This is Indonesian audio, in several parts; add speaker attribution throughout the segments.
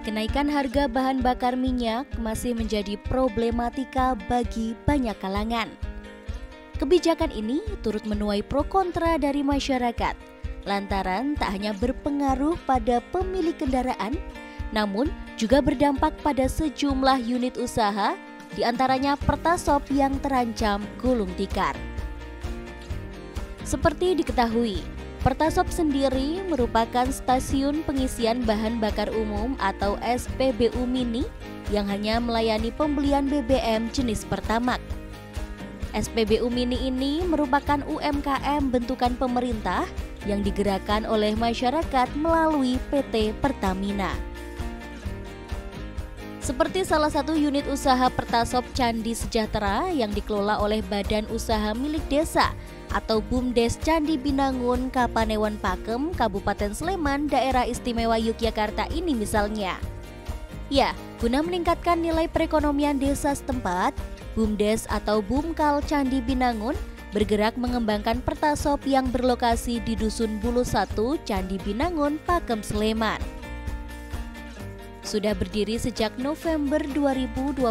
Speaker 1: Kenaikan harga bahan bakar minyak masih menjadi problematika bagi banyak kalangan. Kebijakan ini turut menuai pro kontra dari masyarakat, lantaran tak hanya berpengaruh pada pemilik kendaraan, namun juga berdampak pada sejumlah unit usaha, di antaranya Pertasop yang terancam gulung tikar. Seperti diketahui, Pertasop sendiri merupakan stasiun pengisian bahan bakar umum atau SPBU mini yang hanya melayani pembelian BBM jenis Pertamax. SPBU mini ini merupakan UMKM bentukan pemerintah yang digerakkan oleh masyarakat melalui PT Pertamina. Seperti salah satu unit usaha Pertasop Candi Sejahtera yang dikelola oleh Badan Usaha Milik Desa atau BUMDes Candi Binangun, Kapanewon Pakem, Kabupaten Sleman, Daerah Istimewa Yogyakarta ini misalnya. Ya, guna meningkatkan nilai perekonomian desa setempat, BUMDes atau Bumkal Candi Binangun bergerak mengembangkan Pertasop yang berlokasi di Dusun Bulu 1, Candi Binangun, Pakem, Sleman. Sudah berdiri sejak November 2021,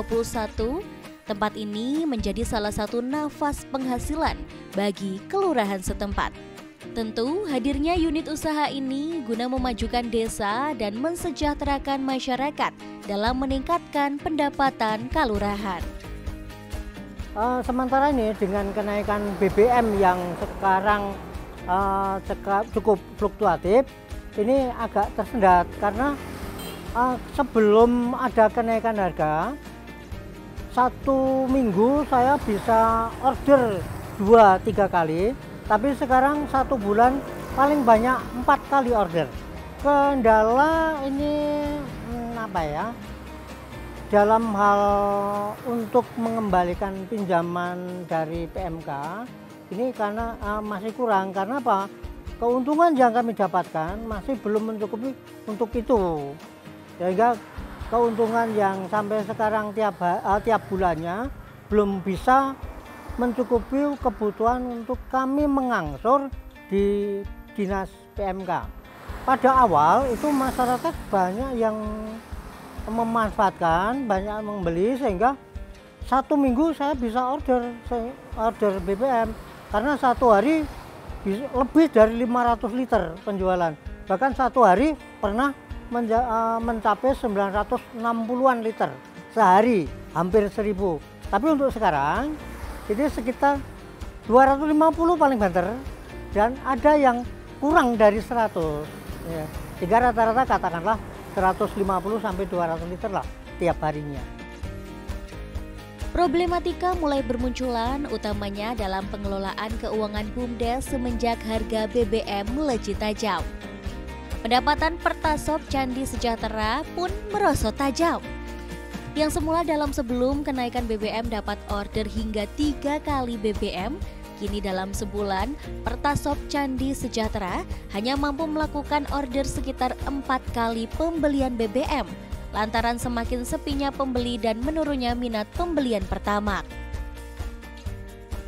Speaker 1: tempat ini menjadi salah satu nafas penghasilan bagi kelurahan setempat. Tentu hadirnya unit usaha ini guna memajukan desa dan mensejahterakan masyarakat dalam meningkatkan pendapatan kelurahan.
Speaker 2: Sementara ini dengan kenaikan BBM yang sekarang cukup fluktuatif, ini agak tersendat karena sebelum ada kenaikan harga, 1 minggu saya bisa order 2-3 kali, tapi sekarang 1 bulan paling banyak 4 kali order. Kendala ini apa ya? Dalam hal untuk mengembalikan pinjaman dari PMK ini karena masih kurang, karena apa? Keuntungan yang kami dapatkan masih belum mencukupi untuk itu, sehingga keuntungan yang sampai sekarang tiap bulannya belum bisa mencukupi kebutuhan untuk kami mengangsur di dinas PMK. Pada awal itu masyarakat banyak yang memanfaatkan, banyak membeli, sehingga 1 minggu saya bisa order BBM karena 1 hari lebih dari 500 liter penjualan, bahkan 1 hari pernah mencapai 960-an liter sehari, hampir 1000. Tapi untuk sekarang ini sekitar 250 paling banter, dan ada yang kurang dari 100 ya. Sehingga rata-rata katakanlah 150 sampai 200 liter lah tiap harinya.
Speaker 1: Problematika mulai bermunculan utamanya dalam pengelolaan keuangan BUMDes semenjak harga BBM melejit tajam. Pendapatan Pertasop Candi Sejahtera pun merosot tajam. Yang semula dalam sebelum kenaikan BBM dapat order hingga 3 kali BBM, kini dalam sebulan Pertasop Candi Sejahtera hanya mampu melakukan order sekitar 4 kali pembelian BBM, lantaran semakin sepinya pembeli dan menurunnya minat pembelian Pertamax.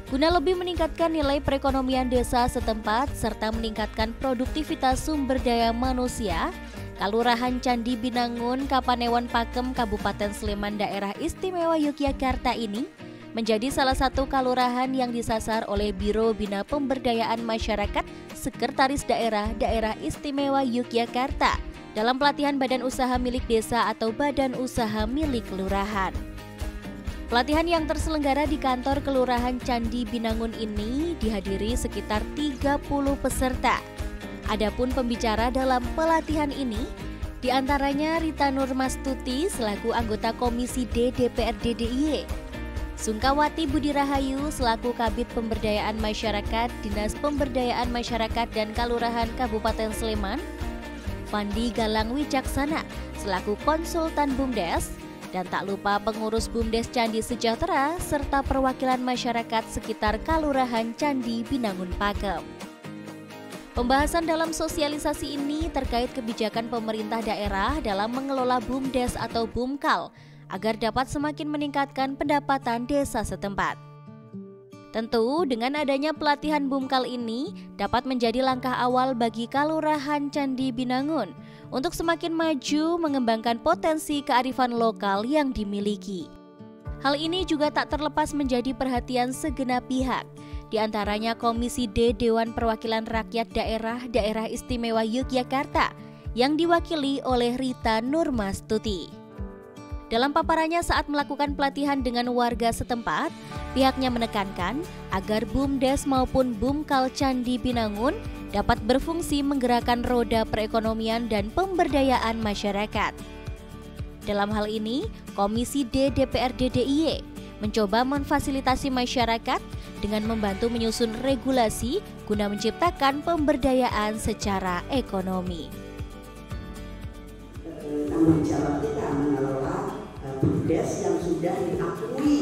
Speaker 1: Guna lebih meningkatkan nilai perekonomian desa setempat serta meningkatkan produktivitas sumber daya manusia, Kelurahan Candi Binangun, Kapanewon Pakem, Kabupaten Sleman, Daerah Istimewa Yogyakarta ini menjadi salah satu kelurahan yang disasar oleh Biro Bina Pemberdayaan Masyarakat Sekretaris Daerah Istimewa Yogyakarta dalam pelatihan Badan Usaha Milik Desa atau Badan Usaha Milik Kelurahan. Pelatihan yang terselenggara di kantor Kelurahan Candi Binangun ini dihadiri sekitar 30 peserta. Adapun pembicara dalam pelatihan ini diantaranya Rita Nurmastuti selaku anggota Komisi D DPRD DIY, Sungkawati Budi Rahayu selaku Kabid Pemberdayaan Masyarakat Dinas Pemberdayaan Masyarakat dan Kelurahan Kabupaten Sleman, Fandi Galang Wicaksana selaku Konsultan BUMDes, dan tak lupa pengurus BUMDes Candi Sejahtera serta perwakilan masyarakat sekitar Kelurahan Candi Binangun Pakem. Pembahasan dalam sosialisasi ini terkait kebijakan pemerintah daerah dalam mengelola BUMDes atau Bumkal agar dapat semakin meningkatkan pendapatan desa setempat. Tentu dengan adanya pelatihan Bumkal ini dapat menjadi langkah awal bagi Kalurahan Candi Binangun untuk semakin maju mengembangkan potensi kearifan lokal yang dimiliki. Hal ini juga tak terlepas menjadi perhatian segenap pihak, di antaranya Komisi D Dewan Perwakilan Rakyat Daerah Istimewa Yogyakarta yang diwakili oleh Rita Nurmastuti. Dalam paparannya saat melakukan pelatihan dengan warga setempat, pihaknya menekankan agar BUMDes maupun Bumkal Candi Binangun dapat berfungsi menggerakkan roda perekonomian dan pemberdayaan masyarakat. Dalam hal ini, Komisi D DPRD DIY mencoba memfasilitasi masyarakat dengan membantu menyusun regulasi guna menciptakan pemberdayaan secara ekonomi.
Speaker 3: Tanggung jawab kita mengelola BUMDes yang sudah diakui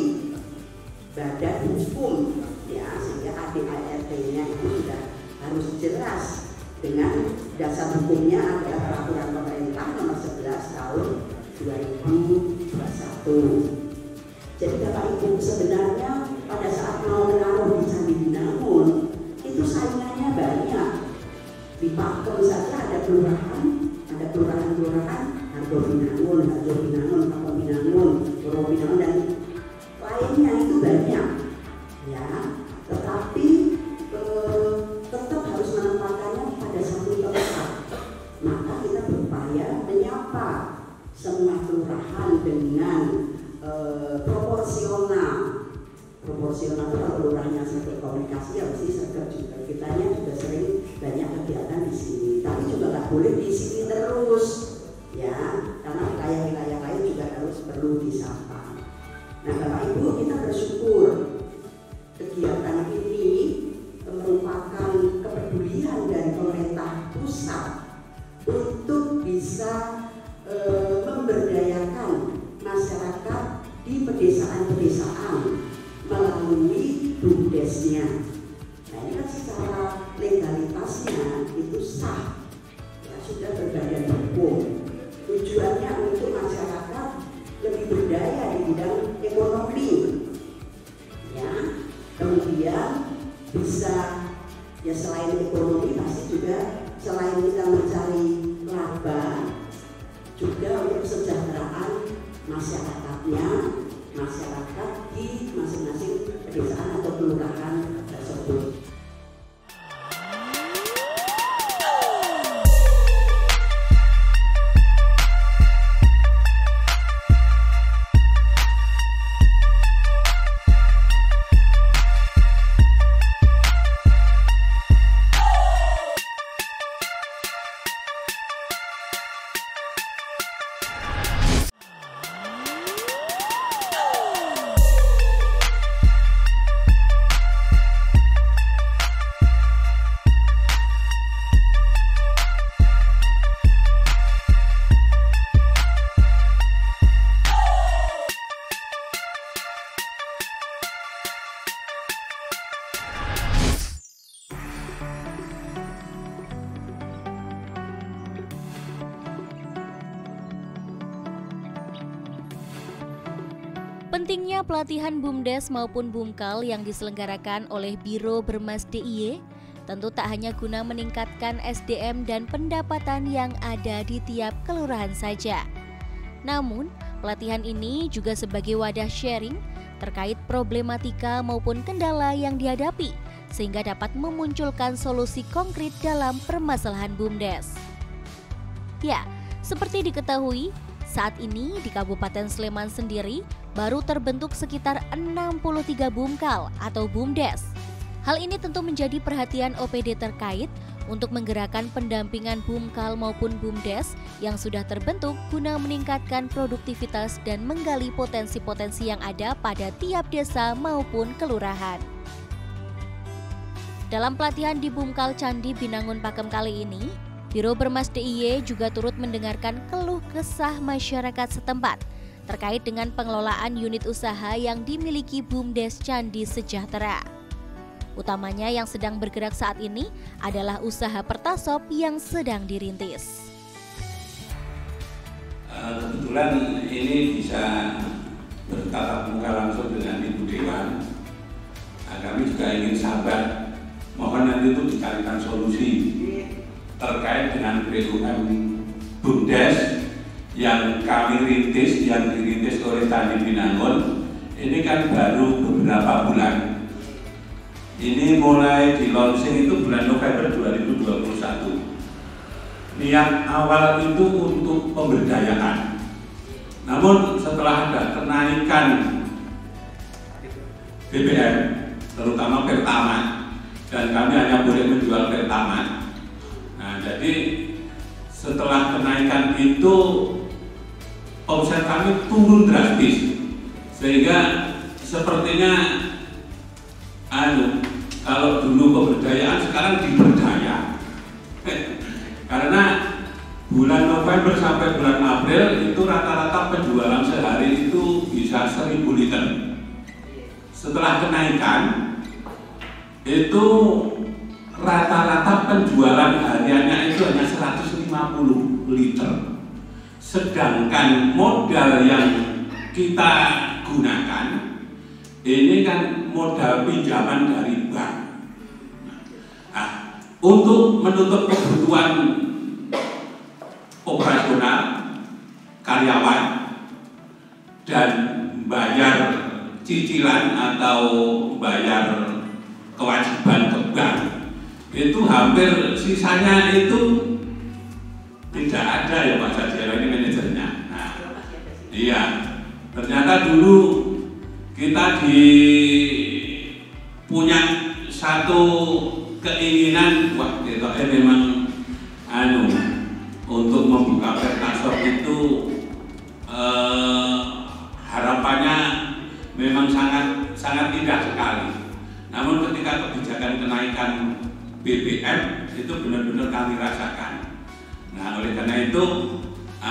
Speaker 3: badan hukum, ya, sehingga ADART-nya itu sudah harus jelas dengan dasar hukumnya adalah peraturan pemerintah nomor 11 tahun 2021. Jadi Bapak Ibu, sebenarnya pada saat mau menaruh di Candi Binangun itu saingannya banyak. Di Pakem saja ada kelurahan Harjo Binangun, Pakem Binangun, Puro Binangun, dan lainnya itu banyak, ya. Tetapi tetap harus menempatkannya pada satu tempat. Maka kita berupaya menyapa semua kelurahan dengan proporsional. Proporsional itu kalau kelurahannya sering komunikasi ya mesti sergap juga. Kitanya juga sering banyak kegiatan di sini. Tapi juga nggak boleh di sini terus, ya, karena wilayah-wilayah lain juga harus perlu disapa. Nah, Bapak Ibu, kita bersyukur kegiatan ini merupakan kepedulian dari pemerintah pusat untuk bisa memberdayakan masyarakat di pedesaan-pedesaan melalui BUMDesnya. Nah, ini kan secara legalitasnya itu sah, ya, sudah berbadan hukum. Tujuannya untuk masyarakat lebih berdaya di bidang ekonomi, ya. Kemudian bisa, ya, selain ekonomi pasti juga selain kita mencari laba, juga untuk kesejahteraan masyarakatnya, masyarakat di masing-masing pedesaan atau kelurahan tersebut.
Speaker 1: Pentingnya pelatihan BUMDes maupun Bumkal yang diselenggarakan oleh Biro Bermas DIY tentu tak hanya guna meningkatkan SDM dan pendapatan yang ada di tiap kelurahan saja. Namun, pelatihan ini juga sebagai wadah sharing terkait problematika maupun kendala yang dihadapi sehingga dapat memunculkan solusi konkret dalam permasalahan BUMDes. Ya, seperti diketahui, saat ini di Kabupaten Sleman sendiri baru terbentuk sekitar 63 Bumkal atau BUMDes. Hal ini tentu menjadi perhatian OPD terkait untuk menggerakkan pendampingan Bumkal maupun BUMDes yang sudah terbentuk guna meningkatkan produktivitas dan menggali potensi-potensi yang ada pada tiap desa maupun kelurahan. Dalam pelatihan di Bumkal Candi Binangun Pakem kali ini, Biro Bermas DIY juga turut mendengarkan keluh kesah masyarakat setempat terkait dengan pengelolaan unit usaha yang dimiliki BUMDes Candi Sejahtera. Utamanya yang sedang bergerak saat ini adalah usaha pertasop yang sedang dirintis.
Speaker 4: Kebetulan ini bisa bertatap muka langsung dengan Ibu Dewan. kami juga ingin sabar. Mohon nanti itu dicarikan solusi terkait dengan BUM BUMDes yang kami rintis, yang dirintis oleh Candi Binangun. Ini kan baru beberapa bulan. Ini mulai di launching itu bulan November 2021. Niat awal itu untuk pemberdayaan. Namun setelah ada kenaikan BBM, terutama Pertamax, dan kami hanya boleh menjual Pertamax. Nah, jadi setelah kenaikan itu omset kami turun drastis, sehingga sepertinya kalau dulu pemberdayaan sekarang diberdaya. Karena bulan November sampai bulan April itu rata-rata penjualan sehari itu bisa 1000 liter. Setelah kenaikan itu rata-rata penjualan hariannya itu hanya 150 liter. Sedangkan modal yang kita gunakan ini kan modal pinjaman dari bank. Nah, untuk menutup kebutuhan operasional karyawan dan bayar cicilan atau bayar kewajiban ke bank, itu hampir sisanya itu tidak ada ya Pak Sajero, ini manajernya. Nah, iya, ternyata dulu kita punya satu keinginan, wah kita memang untuk membuka Pertasop itu harapannya memang sangat indah sekali. Namun ketika kebijakan kenaikan BBM itu benar-benar kami rasakan. Nah, oleh karena itu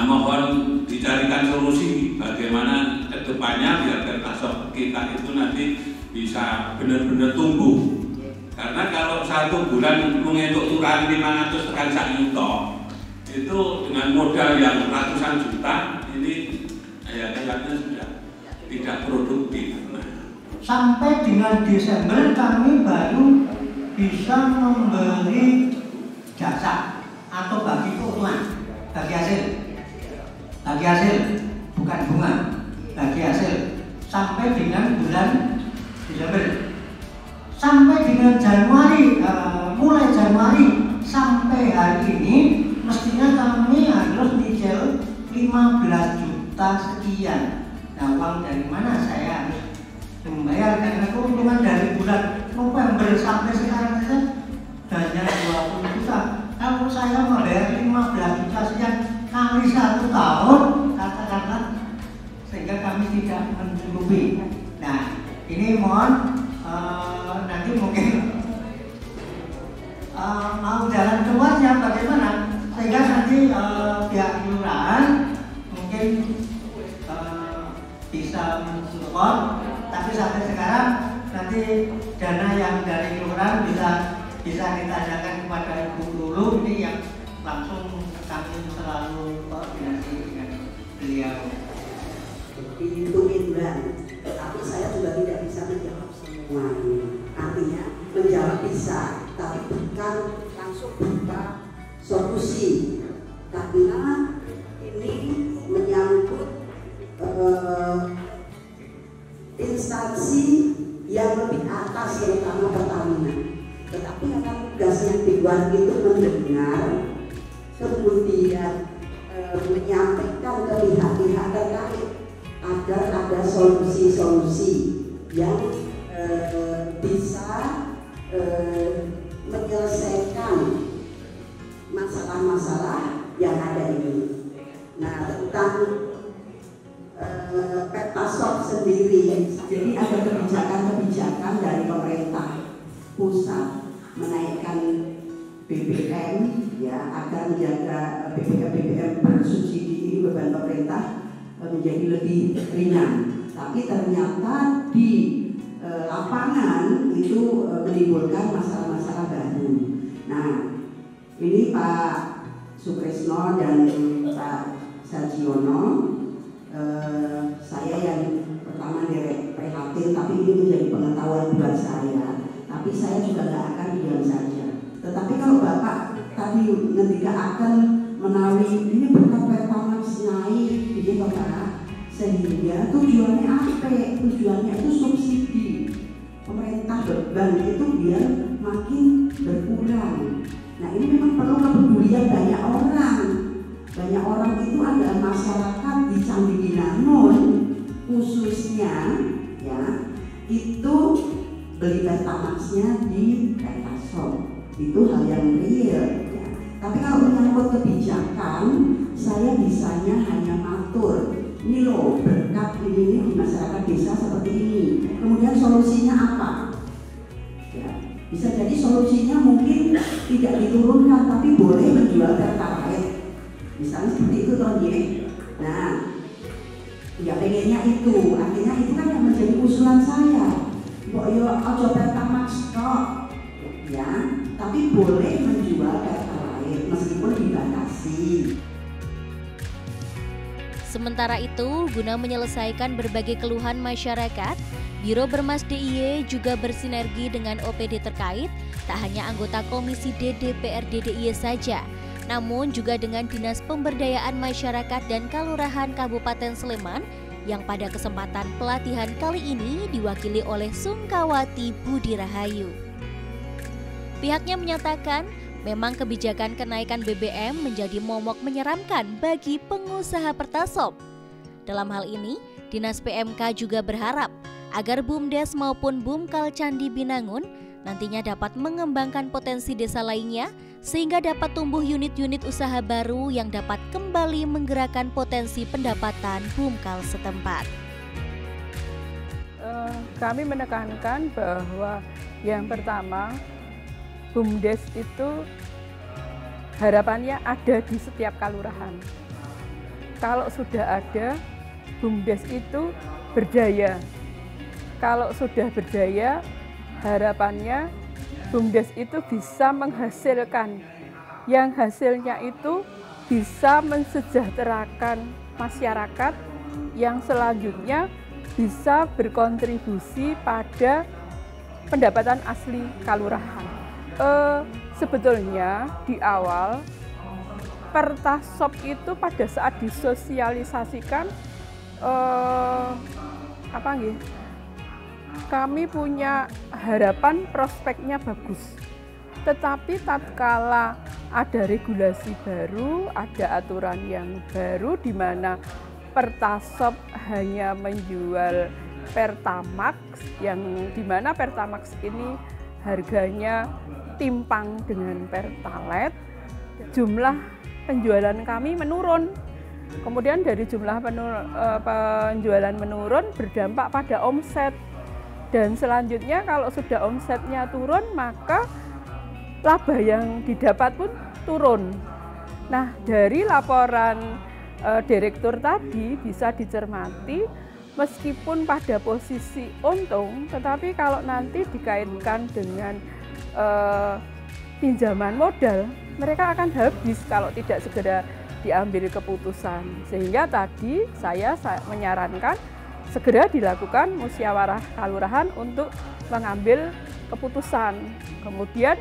Speaker 4: mohon dicarikan solusi bagaimana kedepannya biar Pertasop kita itu nanti bisa benar-benar tumbuh. Karena kalau 1 bulan mengetuk ukuran 500 tekan 1 juta itu dengan modal yang ratusan juta, ini ya kayaknya sudah tidak produktif.
Speaker 2: Sampai dengan Desember kami baru bisa memberi jasa atau bagi keuntungan, bagi hasil, bukan bunga, bagi hasil sampai dengan bulan Desember. Sampai dengan Januari, mulai Januari sampai hari ini mestinya kami harus nyicil 15 juta sekian. Nah, uang dari mana saya harus membayar? Karena keuntungan dari bulan November sampai sekarang saja hanya 20 juta. Kalau saya membayar 15 juta sekian kali 1 tahun, katakanlah, sehingga kami tidak mencukupi. Nah, ini mohon nanti mungkin mau jalan keluarnya bagaimana, sehingga nanti pihak kelurahan mungkin bisa mensupport. Tapi sampai sekarang nanti dana yang dari kelurahan bisa ditanyakan kepada Ibu dulu, ini yang langsung kami selalu koordinasi dengan beliau.
Speaker 3: Dihitungin Bang, tapi saya juga tidak bisa menjawab semua. Artinya menjawab bisa, tapi bukan langsung buka solusi. Karena ini menyangkut instansi yang lebih atas, terutama Pertamina. Tetapi memang tugas yang dibuat itu mendengar, kemudian menyampaikan ke pihak-pihak terkait agar ada solusi-solusi yang bisa menyelesaikan masalah-masalah yang ada ini. Nah, tentang Pertasop sendiri, jadi ada kebijakan-kebijakan dari pemerintah pusat menaikkan BBM ya, agar menjaga BBM bersubsidi ini, beban pemerintah menjadi lebih ringan. Tapi ternyata di lapangan itu menimbulkan masalah-masalah baru. Nah, ini Pak Sukresno dan Pak Sajiono, saya yang pertama prihatin, tapi ini menjadi pengetahuan buat saya. Tapi saya juga nggak akan diam saja. Tetapi kalau Bapak tadi ketika akan menawi ini berkat Pertamax naik, ini Bapak, sehingga tujuannya apa? Tujuannya itu subsidi. Pemerintah beban itu biar makin berkurang. Nah ini memang perlu kepedulian banyak orang. Banyak orang itu adalah masyarakat di Candi Binangun khususnya ya, itu beli Pertamaxnya di Pertasop. Itu hal yang real ya. Tapi kalau menyangkut kebijakan, saya bisanya hanya matur. Ini loh berkat ini di masyarakat desa seperti ini. Kemudian solusinya apa? Ya, bisa jadi solusinya mungkin tidak diturunkan, tapi boleh menjual Pertalite. Misalnya seperti itu toh ya. Nah, ya pengennya itu, akhirnya itu kan yang menjadi usulan saya. Mbok yo aja Pertamax tok, ya, tapi boleh menjual Pertalite meskipun dibatasi.
Speaker 1: Sementara itu, guna menyelesaikan berbagai keluhan masyarakat, Biro Bermas DIY juga bersinergi dengan OPD terkait, tak hanya anggota Komisi D DPRD DIY saja, namun juga dengan Dinas Pemberdayaan Masyarakat dan Kalurahan Kabupaten Sleman yang pada kesempatan pelatihan kali ini diwakili oleh Sungkawati Budi Rahayu. Pihaknya menyatakan, memang kebijakan kenaikan BBM menjadi momok menyeramkan bagi pengusaha Pertasop. Dalam hal ini, Dinas PMK juga berharap agar BUMDes maupun Bumkal Candi Binangun nantinya dapat mengembangkan potensi desa lainnya sehingga dapat tumbuh unit-unit usaha baru yang dapat kembali menggerakkan potensi pendapatan Bumkal setempat.
Speaker 5: Kami menekankan bahwa yang pertama, BUMDes itu harapannya ada di setiap kalurahan. Kalau sudah ada, BUMDes itu berdaya. Kalau sudah berdaya, harapannya BUMDes itu bisa menghasilkan, yang hasilnya itu bisa mensejahterakan masyarakat yang selanjutnya bisa berkontribusi pada pendapatan asli kalurahan. Sebetulnya di awal Pertasop itu pada saat disosialisasikan kami punya harapan prospeknya bagus. Tetapi tatkala ada regulasi baru, ada aturan yang baru di mana Pertasop hanya menjual Pertamax, yang di mana Pertamax ini harganya timpang dengan Pertalite, jumlah penjualan kami menurun. Kemudian dari jumlah penjualan menurun berdampak pada omset. Dan selanjutnya kalau sudah omsetnya turun, maka laba yang didapat pun turun. Nah, dari laporan direktur tadi bisa dicermati, meskipun pada posisi untung, tetapi kalau nanti dikaitkan dengan pinjaman modal, mereka akan habis kalau tidak segera diambil keputusan. Sehingga tadi saya menyarankan segera dilakukan musyawarah kalurahan untuk mengambil keputusan. Kemudian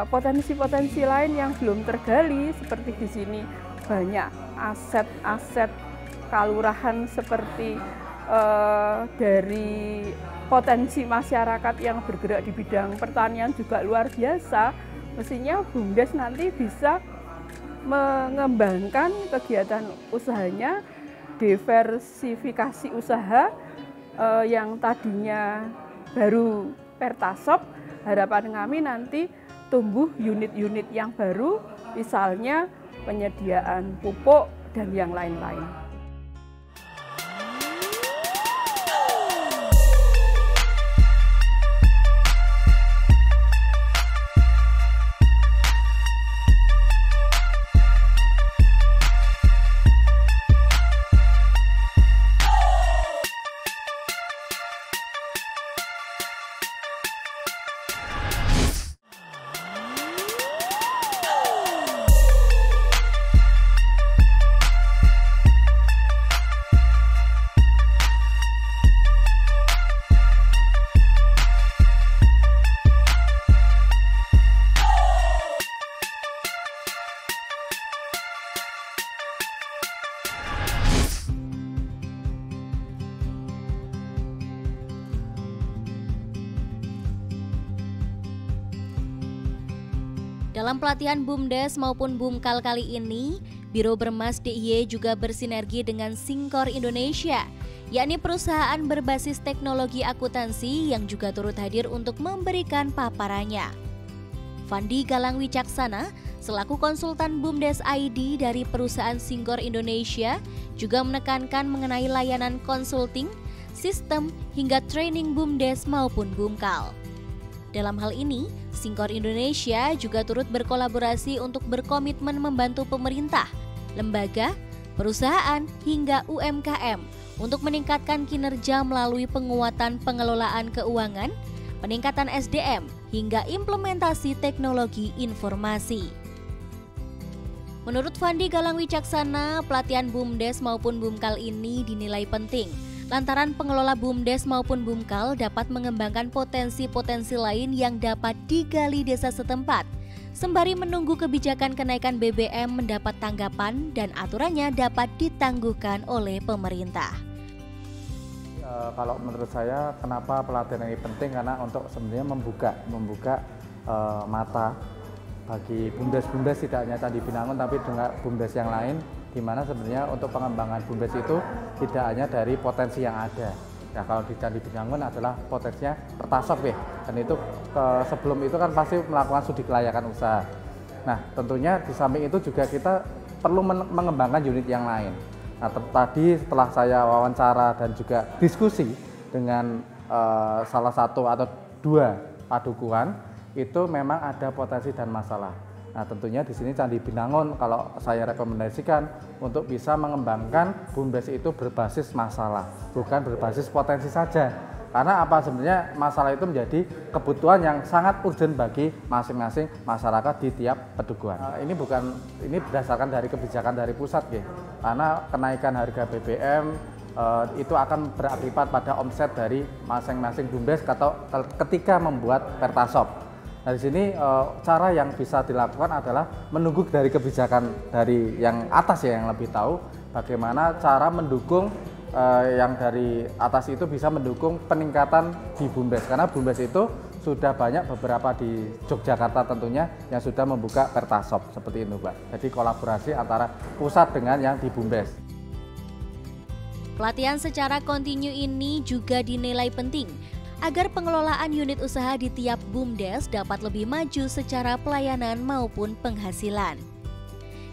Speaker 5: potensi-potensi lain yang belum tergali, seperti di sini banyak aset-aset kalurahan seperti dari potensi masyarakat yang bergerak di bidang pertanian juga luar biasa. Mestinya BUMDes nanti bisa mengembangkan kegiatan usahanya, diversifikasi usaha yang tadinya baru Pertasop. Harapan kami nanti tumbuh unit-unit yang baru, misalnya penyediaan pupuk dan yang lain-lain.
Speaker 1: Dalam pelatihan BUMDes maupun BUMKAL kali ini, Biro Bermas DIY juga bersinergi dengan Syncor Indonesia, yakni perusahaan berbasis teknologi akuntansi yang juga turut hadir untuk memberikan paparannya. Fandi Galang Wicaksana, selaku konsultan BUMDes ID dari perusahaan Syncor Indonesia, juga menekankan mengenai layanan konsulting, sistem, hingga training BUMDes maupun BUMKAL. Dalam hal ini, Syncor Indonesia juga turut berkolaborasi untuk berkomitmen membantu pemerintah, lembaga, perusahaan, hingga UMKM untuk meningkatkan kinerja melalui penguatan pengelolaan keuangan, peningkatan SDM, hingga implementasi teknologi informasi. Menurut Fandi Galang Wicaksana, pelatihan BUMDes maupun BUMKAL ini dinilai penting lantaran pengelola BUMDes maupun BUMKAL dapat mengembangkan potensi-potensi lain yang dapat digali desa setempat, sembari menunggu kebijakan kenaikan BBM mendapat tanggapan dan aturannya dapat ditangguhkan oleh pemerintah.
Speaker 6: Kalau menurut saya, kenapa pelatihan ini penting? Karena untuk sebenarnya membuka mata bagi BUMDes tidak hanya Candi Binangun tapi juga BUMDes yang lain, di mana sebenarnya untuk pengembangan BUMDes itu tidak hanya dari potensi yang ada. Ya, kalau di Candi Binangun adalah potensinya Pertasop ya, dan itu sebelum itu kan pasti melakukan studi kelayakan usaha. Nah, tentunya di samping itu juga kita perlu mengembangkan unit yang lain. Nah, tadi setelah saya wawancara dan juga diskusi dengan salah satu atau dua padukuhan, itu memang ada potensi dan masalah. Nah, tentunya di sini Candi Binangun kalau saya rekomendasikan untuk bisa mengembangkan BUMDes itu berbasis masalah, bukan berbasis potensi saja. Karena apa, sebenarnya masalah itu menjadi kebutuhan yang sangat urgent bagi masing-masing masyarakat di tiap pedukuhan. Ini berdasarkan dari kebijakan dari pusat ya. Karena kenaikan harga BBM itu akan berakibat pada omset dari masing-masing BUMDes atau ketika membuat Pertasop. Nah, di sini cara yang bisa dilakukan adalah menunggu dari kebijakan dari yang atas ya, yang lebih tahu bagaimana cara mendukung yang dari atas itu bisa mendukung peningkatan di BUMDes. Karena BUMDes itu sudah banyak beberapa di Yogyakarta tentunya yang sudah membuka Pertasop seperti itu, Mbak. Jadi kolaborasi antara pusat dengan yang di BUMDes.
Speaker 1: Pelatihan secara kontinu ini juga dinilai penting agar pengelolaan unit usaha di tiap BUMDes dapat lebih maju secara pelayanan maupun penghasilan.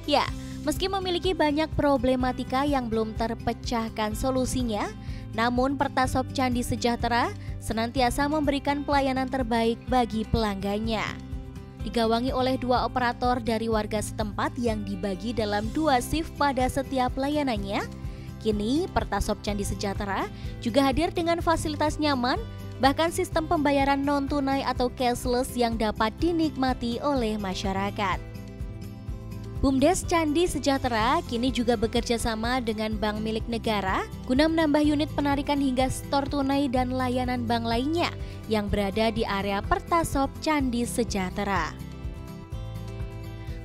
Speaker 1: Ya, meski memiliki banyak problematika yang belum terpecahkan solusinya, namun Pertasop Candi Sejahtera senantiasa memberikan pelayanan terbaik bagi pelanggannya. Digawangi oleh 2 operator dari warga setempat yang dibagi dalam 2 shift pada setiap layanannya, kini Pertasop Candi Sejahtera juga hadir dengan fasilitas nyaman, bahkan sistem pembayaran non-tunai atau cashless yang dapat dinikmati oleh masyarakat. BUMDes Candi Sejahtera kini juga bekerja sama dengan bank milik negara guna menambah unit penarikan hingga store tunai dan layanan bank lainnya yang berada di area Pertasop Candi Sejahtera.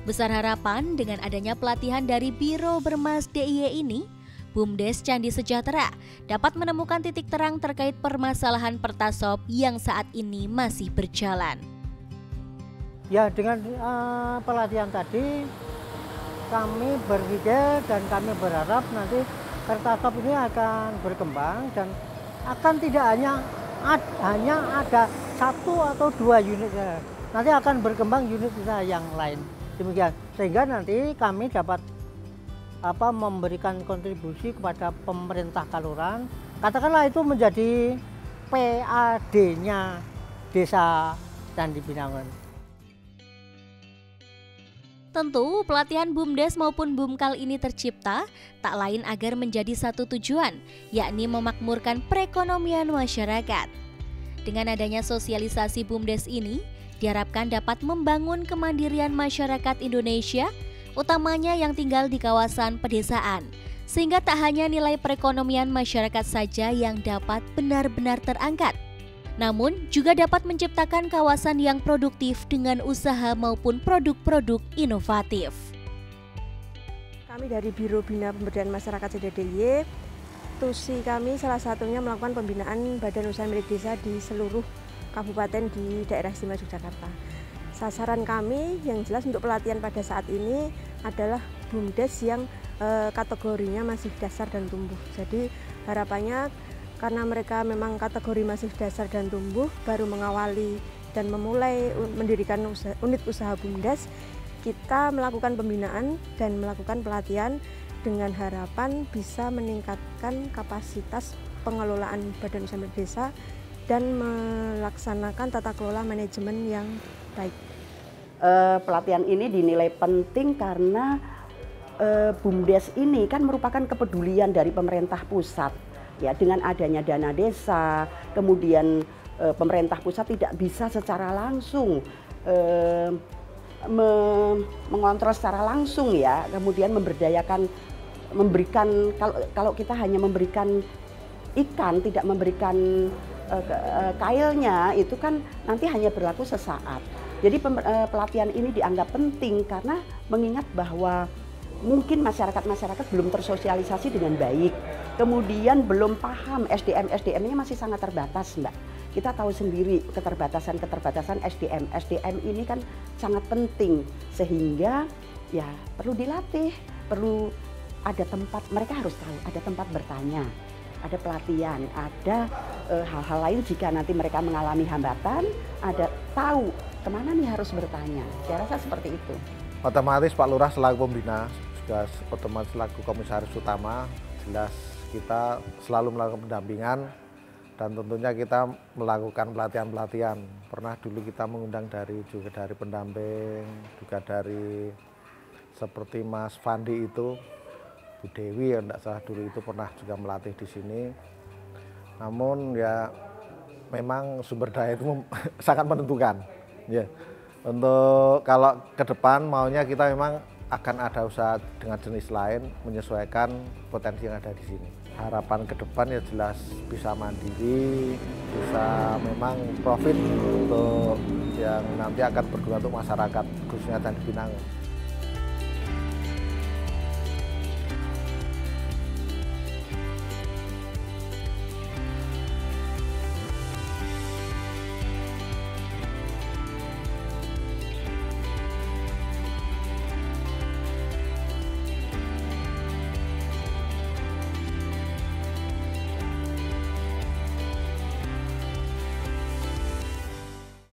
Speaker 1: Besar harapan dengan adanya pelatihan dari Biro Bermas DIY ini, BUMDes Candi Sejahtera dapat menemukan titik terang terkait permasalahan Pertasop yang saat ini masih berjalan.
Speaker 2: Ya, dengan pelatihan tadi kami berpikir dan kami berharap nanti Pertasop ini akan berkembang dan akan tidak hanya ada 1 atau 2 unit, nanti akan berkembang unit usaha yang lain. Demikian, sehingga nanti kami dapat memberikan kontribusi kepada pemerintah Kalurahan, katakanlah itu menjadi PAD-nya Desa Candi Binangun.
Speaker 1: Tentu pelatihan BUMDes maupun BUMKAL ini tercipta tak lain agar menjadi satu tujuan, yakni memakmurkan perekonomian masyarakat. Dengan adanya sosialisasi BUMDes ini, diharapkan dapat membangun kemandirian masyarakat Indonesia, utamanya yang tinggal di kawasan pedesaan, sehingga tak hanya nilai perekonomian masyarakat saja yang dapat benar-benar terangkat, namun juga dapat menciptakan kawasan yang produktif dengan usaha maupun produk-produk inovatif.
Speaker 7: Kami dari Biro Bina Pemberdayaan Masyarakat CDDIY, tusi kami salah satunya melakukan pembinaan badan usaha milik desa di seluruh kabupaten di daerah istimewa Yogyakarta. Sasaran kami yang jelas untuk pelatihan pada saat ini adalah BUMDes yang kategorinya masih dasar dan tumbuh. Jadi harapannya karena mereka memang kategori masih dasar dan tumbuh, baru mengawali dan memulai mendirikan unit usaha BUMDes, kita melakukan pembinaan dan melakukan pelatihan dengan harapan bisa meningkatkan kapasitas pengelolaan badan usaha milik desa dan melaksanakan tata kelola manajemen yang baik.
Speaker 3: Pelatihan ini dinilai penting karena BUMDes ini kan merupakan kepedulian dari pemerintah pusat. Ya, dengan adanya dana desa, kemudian pemerintah pusat tidak bisa secara langsung mengontrol secara langsung ya, kemudian memberikan kalau kita hanya memberikan ikan, tidak memberikan kailnya, itu kan nanti hanya berlaku sesaat. Jadi pelatihan ini dianggap penting karena mengingat bahwa mungkin masyarakat belum tersosialisasi dengan baik, kemudian belum paham SDM-nya masih sangat terbatas, Mbak. Kita tahu sendiri keterbatasan SDM ini kan sangat penting, sehingga ya perlu dilatih, perlu ada tempat, mereka harus tahu ada tempat bertanya, ada pelatihan, ada hal-hal lain jika nanti mereka mengalami hambatan, ada tahu kemana nih harus bertanya. Saya rasa seperti itu.
Speaker 8: Otomatis Pak Lurah selaku pembina, juga otomatis selaku komisaris utama, jelas kita selalu melakukan pendampingan dan tentunya kita melakukan pelatihan-pelatihan. Pernah dulu kita mengundang juga dari pendamping, juga dari seperti Mas Fandi itu, Bu Dewi yang tidak salah dulu itu pernah juga melatih di sini. Namun ya memang sumber daya itu sangat menentukan. Ya, untuk kalau ke depan maunya kita memang akan ada usaha dengan jenis lain menyesuaikan potensi yang ada di sini. Harapan ke depan ya jelas bisa mandiri, bisa memang profit untuk yang nanti akan berguna untuk masyarakat khususnya Candi Binangun.